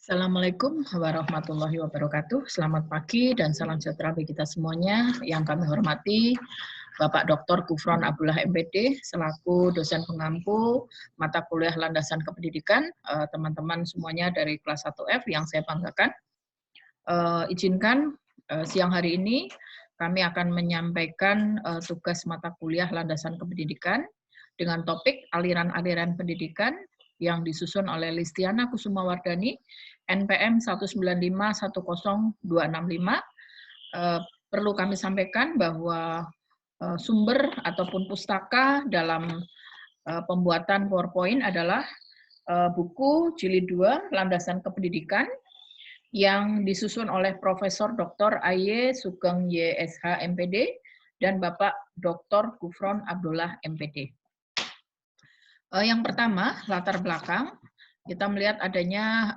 Assalamualaikum warahmatullahi wabarakatuh. Selamat pagi dan salam sejahtera bagi kita semuanya. Yang kami hormati Bapak Dr. Gufron Abdullah MPD selaku dosen pengampu mata kuliah landasan kependidikan, teman-teman semuanya dari kelas 1F yang saya banggakan. Izinkan siang hari ini kami akan menyampaikan tugas mata kuliah landasan kependidikan dengan topik aliran-aliran pendidikan yang disusun oleh Listiana Kusumawardani, NPM 195100265. Perlu kami sampaikan bahwa sumber ataupun pustaka dalam pembuatan PowerPoint adalah buku Jilid 2 Landasan Kependidikan yang disusun oleh Profesor Dr. A.Y. Sugeng YSH MPD dan Bapak Dr. Gufron Abdullah MPD. Yang pertama, latar belakang, kita melihat adanya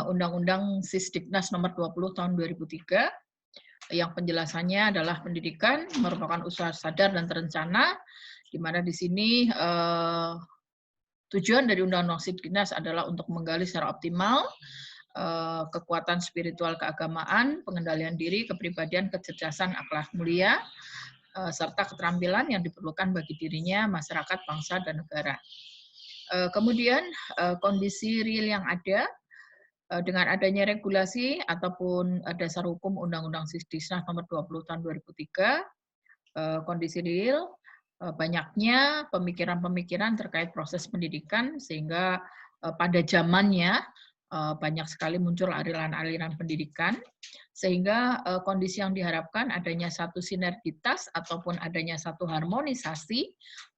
Undang-Undang Sisdiknas nomor 20 tahun 2003, yang penjelasannya adalah pendidikan merupakan usaha sadar dan terencana, di mana di sini tujuan dari Undang-Undang Sisdiknas adalah untuk menggali secara optimal kekuatan spiritual keagamaan, pengendalian diri, kepribadian, kecerdasan, akhlak mulia, serta keterampilan yang diperlukan bagi dirinya, masyarakat, bangsa, dan negara. Kemudian kondisi real yang ada dengan adanya regulasi ataupun dasar hukum Undang-Undang Sisdiknas nomor 20 tahun 2003, kondisi real banyaknya pemikiran-pemikiran terkait proses pendidikan sehingga pada zamannya banyak sekali muncul aliran-aliran pendidikan sehingga kondisi yang diharapkan adanya satu sinergitas ataupun adanya satu harmonisasi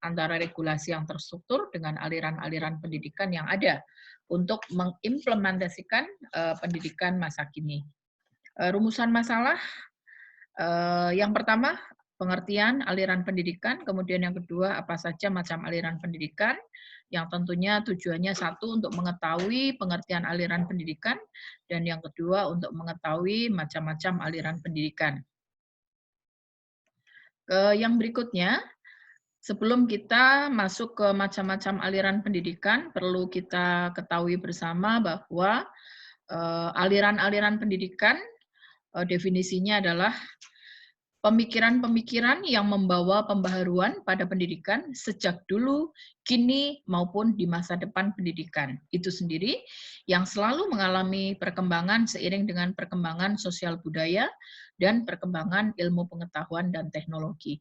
antara regulasi yang terstruktur dengan aliran-aliran pendidikan yang ada untuk mengimplementasikan pendidikan masa kini. Rumusan masalah yang pertama, pengertian aliran pendidikan, kemudian yang kedua, apa saja macam aliran pendidikan, yang tentunya tujuannya satu untuk mengetahui pengertian aliran pendidikan, dan yang kedua untuk mengetahui macam-macam aliran pendidikan. Yang berikutnya, sebelum kita masuk ke macam-macam aliran pendidikan, perlu kita ketahui bersama bahwa aliran-aliran pendidikan definisinya adalah pemikiran-pemikiran yang membawa pembaharuan pada pendidikan sejak dulu, kini, maupun di masa depan pendidikan. Itu sendiri yang selalu mengalami perkembangan seiring dengan perkembangan sosial budaya dan perkembangan ilmu pengetahuan dan teknologi.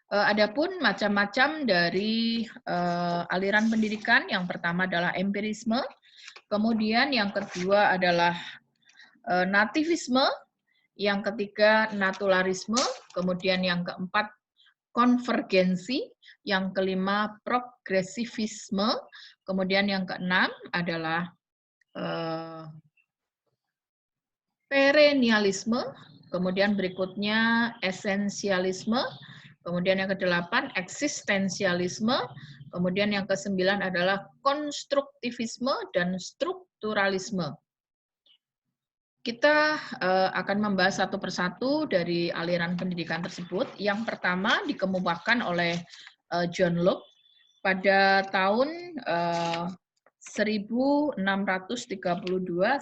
Adapun macam-macam dari aliran pendidikan, yang pertama adalah empirisme, kemudian yang kedua adalah nativisme, yang ketiga naturalisme, kemudian yang keempat konvergensi, yang kelima progresivisme, kemudian yang keenam adalah perennialisme, kemudian berikutnya esensialisme, kemudian yang kedelapan eksistensialisme, kemudian yang kesembilan adalah konstruktivisme dan strukturalisme. Kita akan membahas satu persatu dari aliran pendidikan tersebut. Yang pertama dikemukakan oleh John Locke pada tahun 1632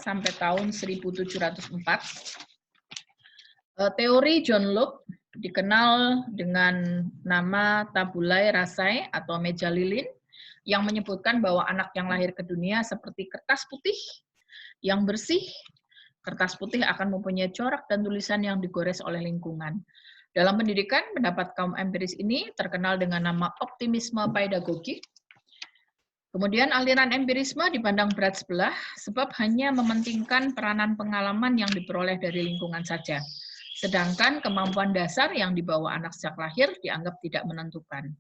sampai tahun 1704. Teori John Locke dikenal dengan nama tabulae rasae atau meja lilin yang menyebutkan bahwa anak yang lahir ke dunia seperti kertas putih yang bersih. Kertas putih akan mempunyai corak dan tulisan yang digores oleh lingkungan. Dalam pendidikan, pendapat kaum empiris ini terkenal dengan nama optimisme pedagogik. Kemudian aliran empirisme dipandang berat sebelah, sebab hanya mementingkan peranan pengalaman yang diperoleh dari lingkungan saja. Sedangkan kemampuan dasar yang dibawa anak sejak lahir dianggap tidak menentukan.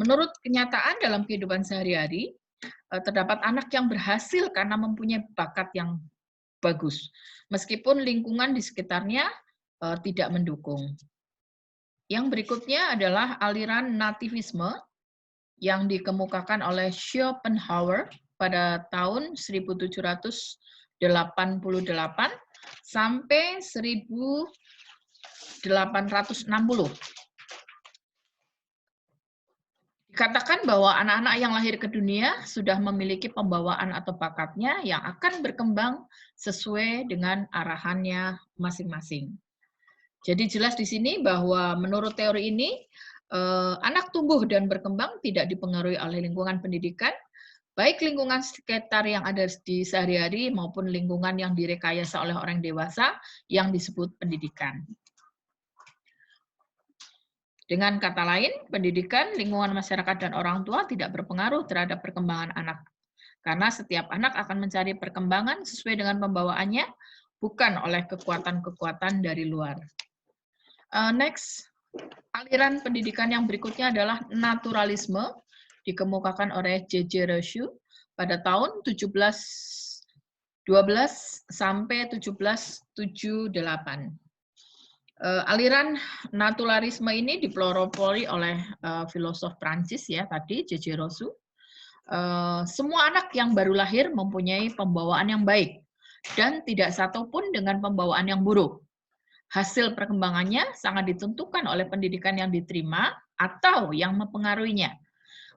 Menurut kenyataan dalam kehidupan sehari-hari, terdapat anak yang berhasil karena mempunyai bakat yang bagus, meskipun lingkungan di sekitarnya tidak mendukung. Yang berikutnya adalah aliran nativisme yang dikemukakan oleh Schopenhauer pada tahun 1788 sampai 1860. Dikatakan bahwa anak-anak yang lahir ke dunia sudah memiliki pembawaan atau bakatnya yang akan berkembang sesuai dengan arahannya masing-masing. Jadi jelas di sini bahwa menurut teori ini, anak tumbuh dan berkembang tidak dipengaruhi oleh lingkungan pendidikan, baik lingkungan sekitar yang ada di sehari-hari maupun lingkungan yang direkayasa oleh orang dewasa yang disebut pendidikan. Dengan kata lain, pendidikan, lingkungan masyarakat, dan orang tua tidak berpengaruh terhadap perkembangan anak. Karena setiap anak akan mencari perkembangan sesuai dengan pembawaannya, bukan oleh kekuatan-kekuatan dari luar. Next, aliran pendidikan yang berikutnya adalah naturalisme, dikemukakan oleh J.J. Rousseau pada tahun 1712 sampai 1778. Aliran naturalisme ini dipelopori oleh filosof Prancis ya tadi J.J. Rousseau. Semua anak yang baru lahir mempunyai pembawaan yang baik dan tidak satupun dengan pembawaan yang buruk. Hasil perkembangannya sangat ditentukan oleh pendidikan yang diterima atau yang mempengaruhinya.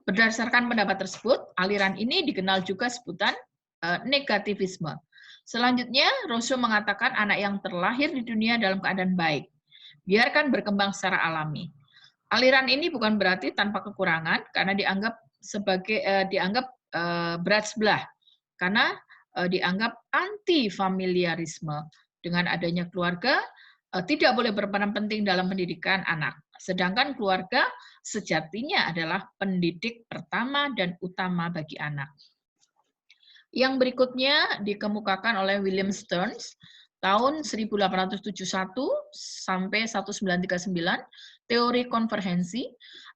Berdasarkan pendapat tersebut, aliran ini dikenal juga sebutan negativisme. Selanjutnya, Rousseau mengatakan anak yang terlahir di dunia dalam keadaan baik. Biarkan berkembang secara alami. Aliran ini bukan berarti tanpa kekurangan, karena dianggap berat sebelah, karena dianggap anti familiarisme. Dengan adanya keluarga, tidak boleh berperan penting dalam pendidikan anak. Sedangkan keluarga sejatinya adalah pendidik pertama dan utama bagi anak. Yang berikutnya dikemukakan oleh William Stearns tahun 1871 sampai 1939, teori konvergensi.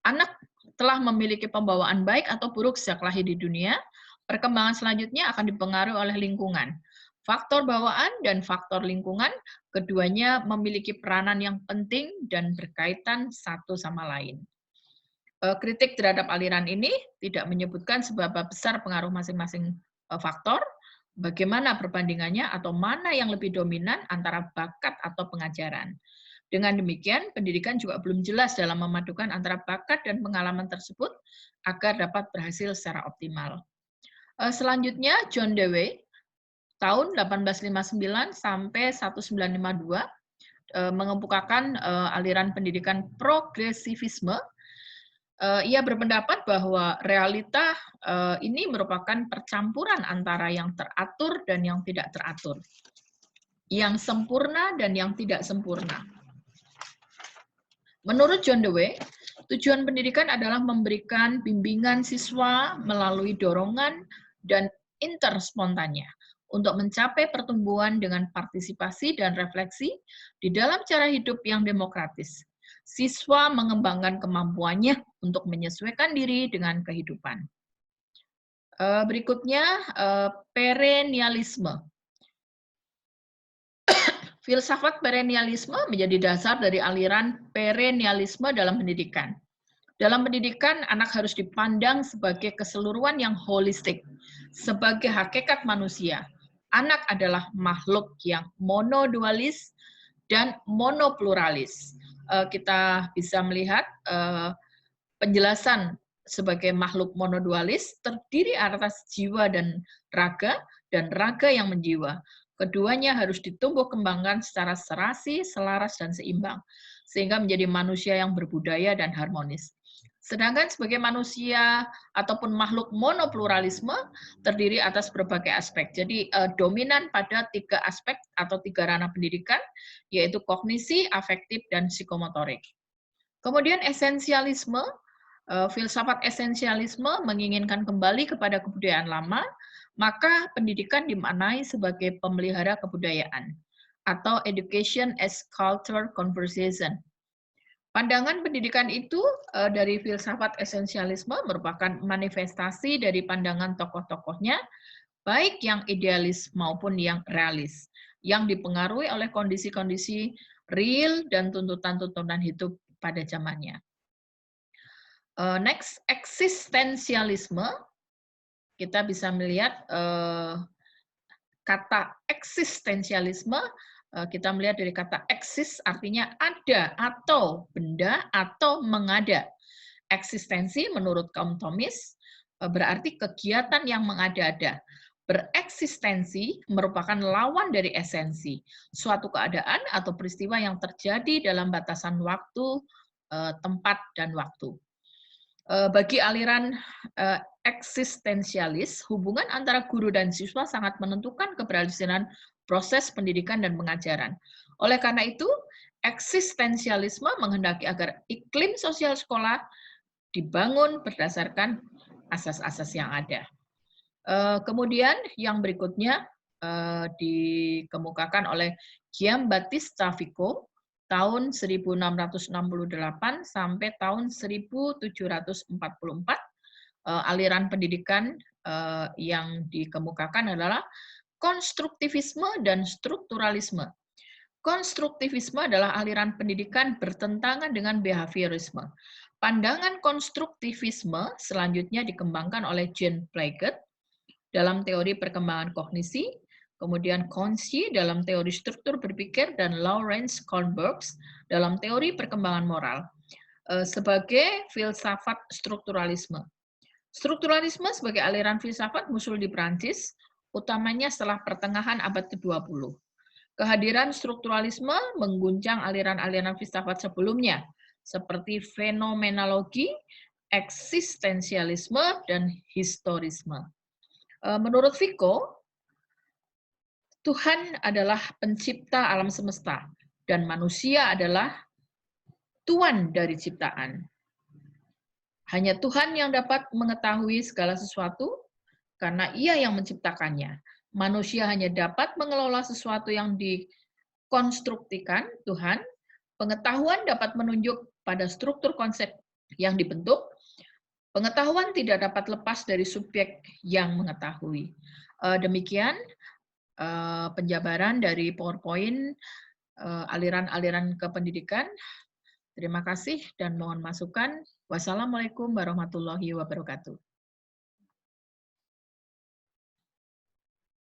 Anak telah memiliki pembawaan baik atau buruk sejak lahir di dunia. Perkembangan selanjutnya akan dipengaruhi oleh lingkungan. Faktor bawaan dan faktor lingkungan, keduanya memiliki peranan yang penting dan berkaitan satu sama lain. Kritik terhadap aliran ini tidak menyebutkan seberapa besar pengaruh masing-masing faktor, bagaimana perbandingannya atau mana yang lebih dominan antara bakat atau pengajaran. Dengan demikian, pendidikan juga belum jelas dalam memadukan antara bakat dan pengalaman tersebut agar dapat berhasil secara optimal. Selanjutnya, John Dewey, tahun 1859 sampai 1952, mengemukakan aliran pendidikan progresivisme. Ia berpendapat bahwa realita ini merupakan percampuran antara yang teratur dan yang tidak teratur, yang sempurna dan yang tidak sempurna. Menurut John Dewey, tujuan pendidikan adalah memberikan bimbingan siswa melalui dorongan dan interspontannya untuk mencapai pertumbuhan dengan partisipasi dan refleksi di dalam cara hidup yang demokratis. Siswa mengembangkan kemampuannya untuk menyesuaikan diri dengan kehidupan. Berikutnya, perennialisme. Filsafat perennialisme menjadi dasar dari aliran perennialisme dalam pendidikan. Dalam pendidikan, anak harus dipandang sebagai keseluruhan yang holistik, sebagai hakikat manusia. Anak adalah makhluk yang monodualis dan monopluralis. Kita bisa melihat penjelasan sebagai makhluk monodualis terdiri atas jiwa dan raga yang menjiwa. Keduanya harus ditumbuh kembangkan secara serasi, selaras, dan seimbang, sehingga menjadi manusia yang berbudaya dan harmonis. Sedangkan sebagai manusia ataupun makhluk monopluralisme terdiri atas berbagai aspek. Jadi dominan pada 3 aspek atau 3 ranah pendidikan, yaitu kognisi, afektif, dan psikomotorik. Kemudian esensialisme, filsafat esensialisme menginginkan kembali kepada kebudayaan lama, maka pendidikan dimaknai sebagai pemelihara kebudayaan atau education as culture conversation. Pandangan pendidikan itu dari filsafat esensialisme merupakan manifestasi dari pandangan tokoh-tokohnya, baik yang idealis maupun yang realis, yang dipengaruhi oleh kondisi-kondisi real dan tuntutan-tuntutan hidup pada zamannya. Next, eksistensialisme. Kita bisa melihat kata eksistensialisme, kita melihat dari kata eksis artinya ada atau benda atau mengada. Eksistensi menurut kaum Thomis berarti kegiatan yang mengada-ada. Bereksistensi merupakan lawan dari esensi, suatu keadaan atau peristiwa yang terjadi dalam batasan waktu, tempat, dan waktu. Bagi aliran eksistensialis, hubungan antara guru dan siswa sangat menentukan keberhasilan proses pendidikan dan pengajaran. Oleh karena itu, eksistensialisme menghendaki agar iklim sosial sekolah dibangun berdasarkan asas-asas yang ada. Kemudian yang berikutnya dikemukakan oleh Giambattista Vico tahun 1668 sampai tahun 1744. Aliran pendidikan yang dikemukakan adalah konstruktivisme dan strukturalisme. Konstruktivisme adalah aliran pendidikan bertentangan dengan behaviorisme. Pandangan konstruktivisme selanjutnya dikembangkan oleh Jean Piaget dalam teori perkembangan kognisi, kemudian Concy dalam teori struktur berpikir, dan Lawrence Kohlberg dalam teori perkembangan moral sebagai filsafat strukturalisme. Strukturalisme sebagai aliran filsafat muncul di Prancis, utamanya setelah pertengahan abad ke-20. Kehadiran strukturalisme mengguncang aliran-aliran filsafat sebelumnya, seperti fenomenologi, eksistensialisme, dan historisme. Menurut Vico, Tuhan adalah pencipta alam semesta, dan manusia adalah tuan dari ciptaan. Hanya Tuhan yang dapat mengetahui segala sesuatu, karena Ia yang menciptakannya. Manusia hanya dapat mengelola sesuatu yang dikonstruktikan Tuhan. Pengetahuan dapat menunjuk pada struktur konsep yang dibentuk. Pengetahuan tidak dapat lepas dari subjek yang mengetahui. Demikian penjabaran dari PowerPoint aliran-aliran kependidikan. Terima kasih dan mohon masukan. Wassalamualaikum warahmatullahi wabarakatuh.